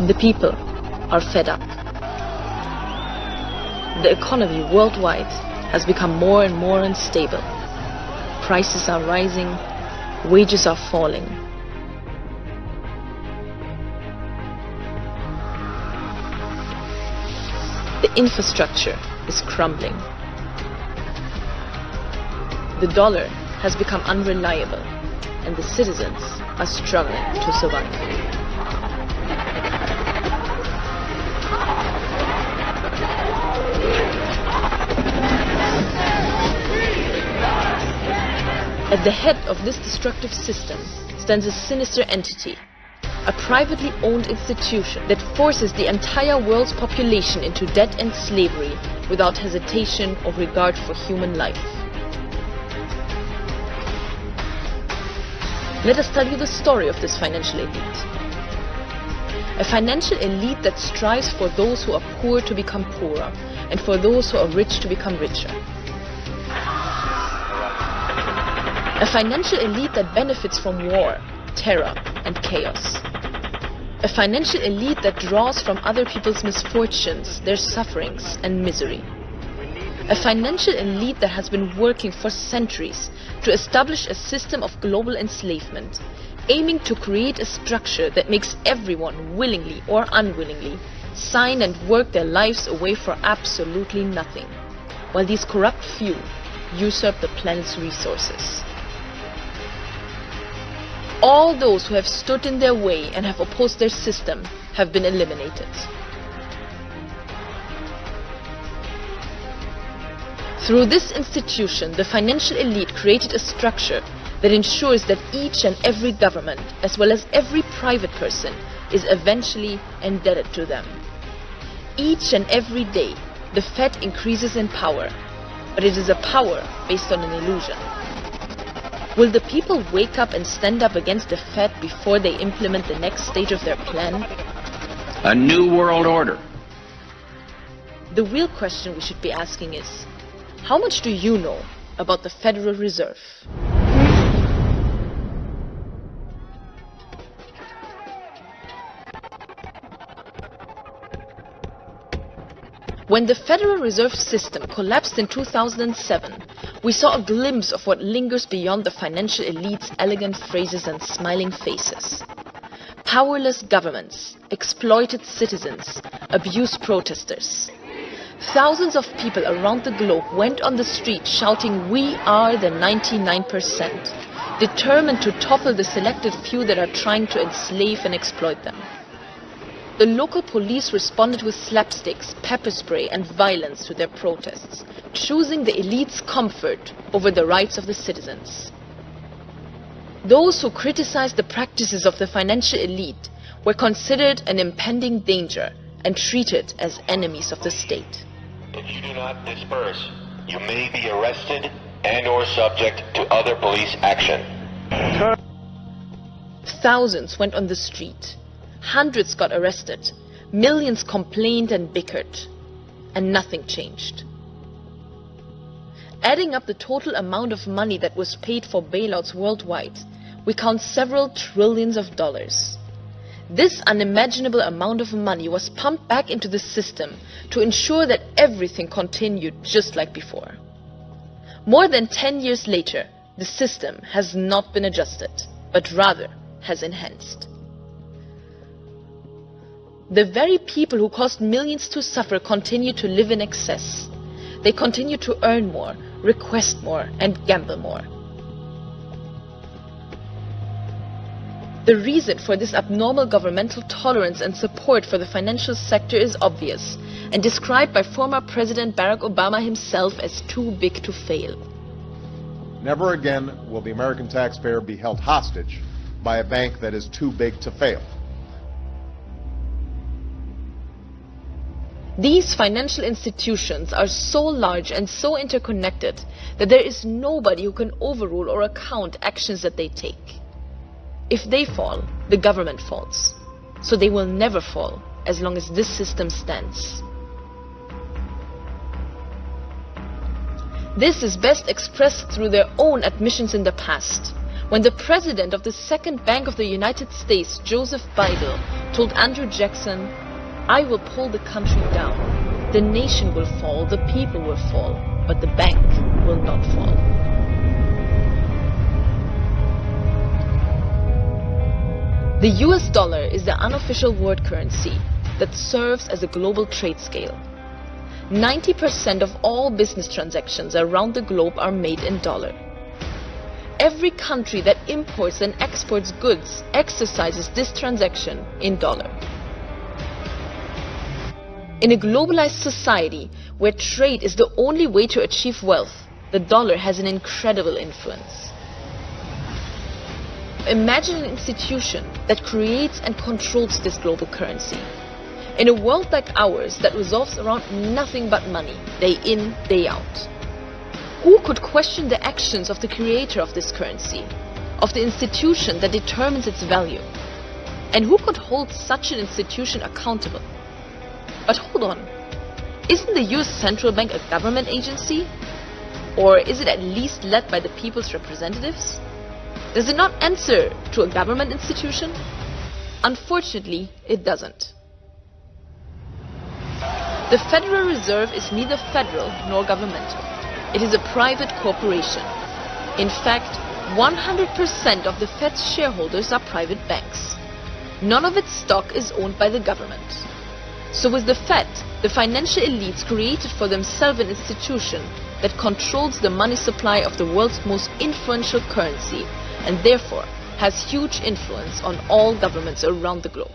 The people are fed up. The economy worldwide has become more and more unstable. Prices are rising, wages are falling. The infrastructure is crumbling. The dollar has become unreliable, and the citizens are struggling to survive. At the head of this destructive system stands a sinister entity, a privately owned institution that forces the entire world's population into debt and slavery without hesitation or regard for human life. Let us tell you the story of this financial elite. A financial elite that strives for those who are poor to become poorer and for those who are rich to become richer. A financial elite that benefits from war, terror, and chaos. A financial elite that draws from other people's misfortunes, their sufferings, and misery. A financial elite that has been working for centuries to establish a system of global enslavement, aiming to create a structure that makes everyone, willingly or unwillingly, sign and work their lives away for absolutely nothing, while these corrupt few usurp the planet's resources. All those who have stood in their way and have opposed their system have been eliminated. Through this institution, the financial elite created a structure that ensures that each and every government, as well as every private person, is eventually indebted to them. Each and every day, the Fed increases in power, but it is a power based on an illusion. Will the people wake up and stand up against the Fed before they implement the next stage of their plan? A new world order. The real question we should be asking is, how much do you know about the Federal Reserve? When the Federal Reserve System collapsed in 2007, we saw a glimpse of what lingers beyond the financial elite's elegant phrases and smiling faces. Powerless governments exploited citizens, abused protesters. Thousands of people around the globe went on the street shouting, "We are the 99%, determined to topple the selected few that are trying to enslave and exploit them. The local police responded with slapsticks, pepper spray and violence to their protests, choosing the elite's comfort over the rights of the citizens. Those who criticized the practices of the financial elite were considered an impending danger and treated as enemies of the state. If you do not disperse, you may be arrested and/or subject to other police action." Thousands went on the street. Hundreds got arrested. Millions complained and bickered. And nothing changed. Adding up the total amount of money that was paid for bailouts worldwide, we count several trillions of dollars. This unimaginable amount of money was pumped back into the system to ensure that everything continued just like before. More than 10 years later, the system has not been adjusted, but rather has enhanced. The very people who caused millions to suffer continue to live in excess. They continue to earn more, request more, and gamble more. The reason for this abnormal governmental tolerance and support for the financial sector is obvious and described by former President Barack Obama himself as too big to fail. Never again will the American taxpayer be held hostage by a bank that is too big to fail. These financial institutions are so large and so interconnected that there is nobody who can overrule or account actions that they take. If they fall, the government falls. So they will never fall as long as this system stands. This is best expressed through their own admissions in the past, When the president of the Second Bank of the United States, Joseph Biden, told Andrew Jackson, "I will pull the country down. The nation will fall, the people will fall, but the bank will not fall." The US dollar is the unofficial world currency that serves as a global trade scale. 90% of all business transactions around the globe are made in dollar. Every country that imports and exports goods exercises this transaction in dollar. In a globalized society where trade is the only way to achieve wealth, the dollar has an incredible influence. Imagine an institution that creates and controls this global currency. In a world like ours that revolves around nothing but money, day in, day out. Who could question the actions of the creator of this currency, of the institution that determines its value? And who could hold such an institution accountable? But hold on, isn't the US Central Bank a government agency? Or is it at least led by the people's representatives? Does it not answer to a government institution? Unfortunately, it doesn't. The Federal Reserve is neither federal nor governmental. It is a private corporation. In fact, 100% of the Fed's shareholders are private banks. None of its stock is owned by the government. So with the Fed, the financial elites created for themselves an institution that controls the money supply of the world's most influential currency and therefore has huge influence on all governments around the globe.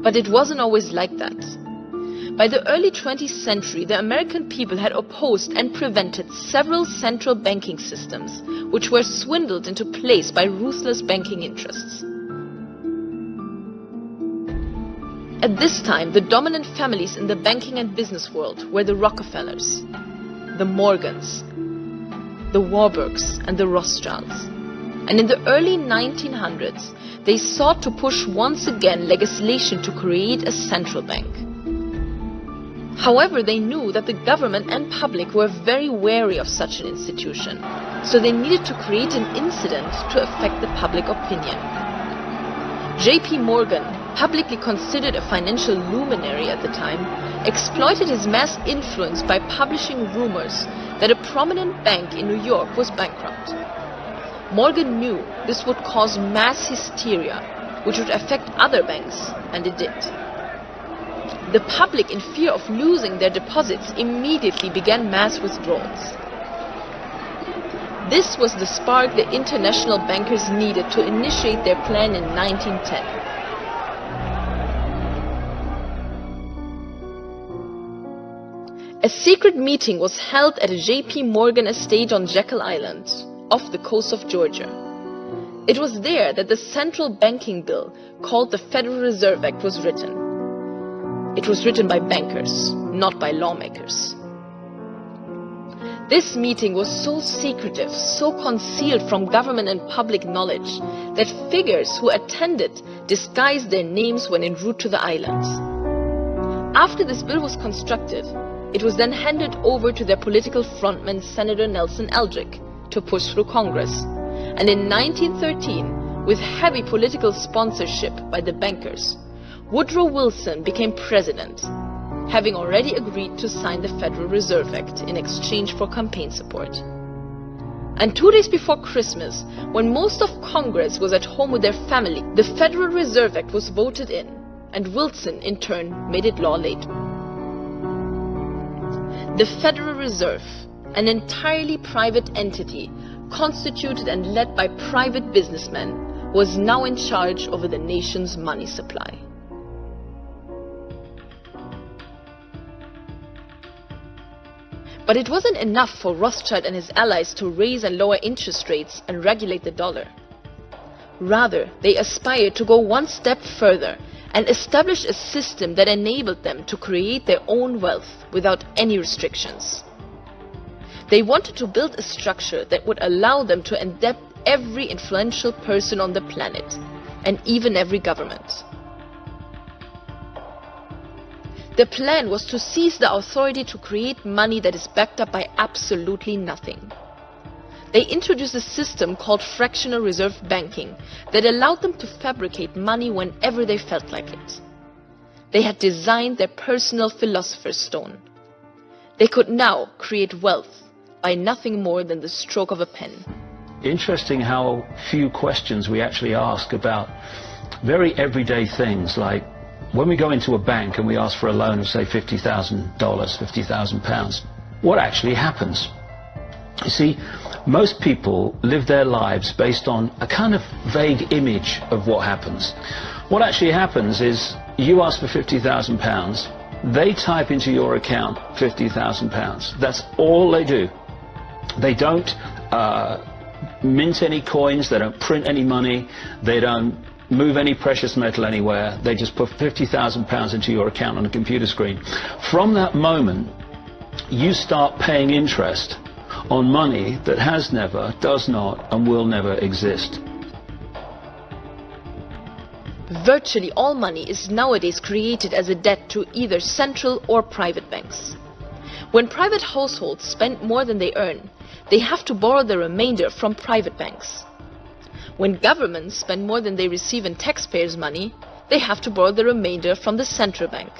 But it wasn't always like that. By the early 20th century, the American people had opposed and prevented several central banking systems, which were swindled into place by ruthless banking interests. At this time, the dominant families in the banking and business world were the Rockefellers, the Morgans, the Warburgs, and the Rothschilds. And in the early 1900s, they sought to push once again legislation to create a central bank. However, they knew that the government and public were very wary of such an institution, so they needed to create an incident to affect the public opinion. J.P. Morgan, publicly considered a financial luminary at the time, exploited his mass influence by publishing rumors that a prominent bank in New York was bankrupt. Morgan knew this would cause mass hysteria, which would affect other banks, and it did. The public, in fear of losing their deposits, immediately began mass withdrawals. This was the spark the international bankers needed to initiate their plan in 1910. A secret meeting was held at a J.P. Morgan estate on Jekyll Island, off the coast of Georgia. It was there that the central banking bill, called the Federal Reserve Act, was written. It was written by bankers, not by lawmakers. This meeting was so secretive, so concealed from government and public knowledge, that figures who attended disguised their names when en route to the islands. After this bill was constructed, it was then handed over to their political frontman, Senator Nelson Eldrick, to push through Congress. And in 1913, with heavy political sponsorship by the bankers, Woodrow Wilson became president, having already agreed to sign the Federal Reserve Act in exchange for campaign support. And 2 days before Christmas, when most of Congress was at home with their family, the Federal Reserve Act was voted in, and Wilson, in turn, made it law later. The Federal Reserve, an entirely private entity, constituted and led by private businessmen, was now in charge over the nation's money supply. But it wasn't enough for Rothschild and his allies to raise and lower interest rates and regulate the dollar. Rather, they aspired to go one step further and establish a system that enabled them to create their own wealth without any restrictions. They wanted to build a structure that would allow them to endebt every influential person on the planet, and even every government. The plan was to seize the authority to create money that is backed up by absolutely nothing. They introduced a system called fractional reserve banking that allowed them to fabricate money whenever they felt like it. They had designed their personal philosopher's stone. They could now create wealth by nothing more than the stroke of a pen. Interesting how few questions we actually ask about very everyday things, like when we go into a bank and we ask for a loan of, say, $50,000, £50,000, what actually happens? You see, most people live their lives based on a kind of vague image of what happens. What actually happens is you ask for £50,000, they type into your account £50,000. That's all they do. They don't mint any coins, they don't print any money, they don't move any precious metal anywhere. They just put £50,000 into your account on a computer screen. From that moment, you start paying interest on money that has never, does not, and will never exist. Virtually all money is nowadays created as a debt to either central or private banks. When private households spend more than they earn, they have to borrow the remainder from private banks. When governments spend more than they receive in taxpayers' money, they have to borrow the remainder from the central bank.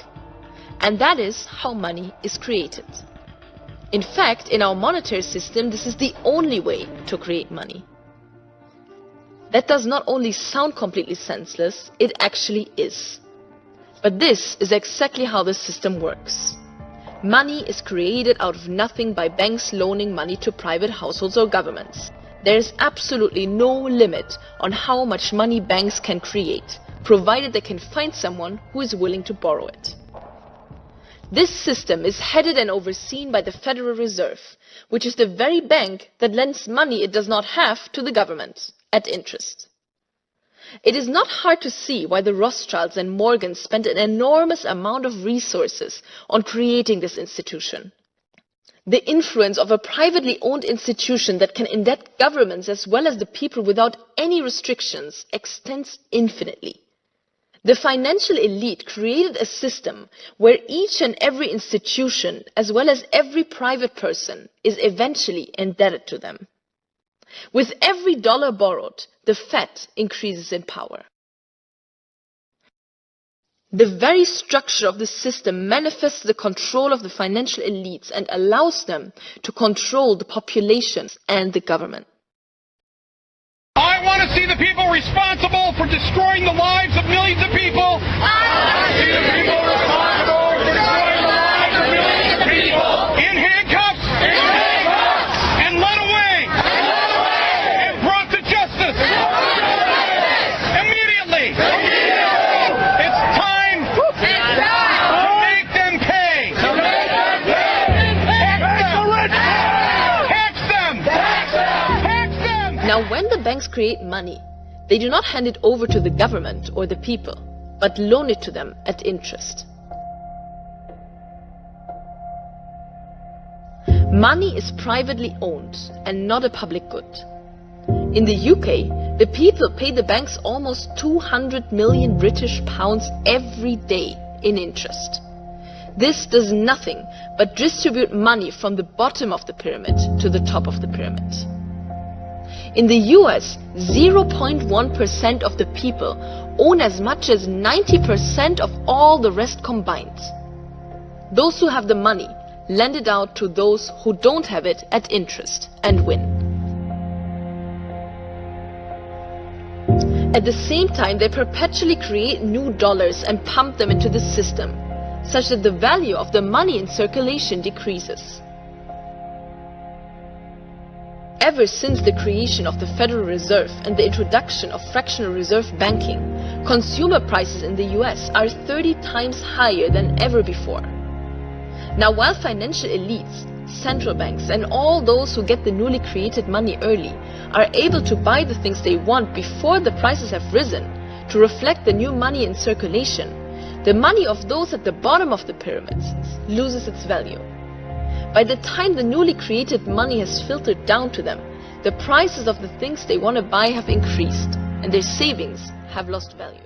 And that is how money is created. In fact, in our monetary system, this is the only way to create money. That does not only sound completely senseless, it actually is. But this is exactly how the system works. Money is created out of nothing by banks loaning money to private households or governments. There is absolutely no limit on how much money banks can create, provided they can find someone who is willing to borrow it. This system is headed and overseen by the Federal Reserve, which is the very bank that lends money it does not have to the government at interest. It is not hard to see why the Rothschilds and Morgans spent an enormous amount of resources on creating this institution. The influence of a privately owned institution that can indebt governments as well as the people without any restrictions extends infinitely. The financial elite created a system where each and every institution, as well as every private person, is eventually indebted to them. With every dollar borrowed, the Fed increases in power. The very structure of the system manifests the control of the financial elites and allows them to control the populations and the government. I want to see the people responsible for destroying the lives of millions of people. I want to see the people responsible for destroying the lives of millions of people. In handcuffs. In handcuffs. And led away. And led away. And brought to justice. Immediately. It's time. It's time. To make them pay. To make them pay. Tax them. Tax them. Tax them. Now, when the banks create money, they do not hand it over to the government or the people, but loan it to them at interest. Money is privately owned and not a public good. In the UK, the people pay the banks almost 200 million British pounds every day in interest. This does nothing but distribute money from the bottom of the pyramid to the top of the pyramid. In the US, 0.1% of the people own as much as 90% of all the rest combined. Those who have the money lend it out to those who don't have it at interest and win. At the same time, they perpetually create new dollars and pump them into the system, such that the value of the money in circulation decreases. Ever since the creation of the Federal Reserve and the introduction of fractional reserve banking, consumer prices in the US are 30 times higher than ever before. Now, while financial elites, central banks, and all those who get the newly created money early are able to buy the things they want before the prices have risen to reflect the new money in circulation, the money of those at the bottom of the pyramids loses its value. By the time the newly created money has filtered down to them, the prices of the things they want to buy have increased and their savings have lost value.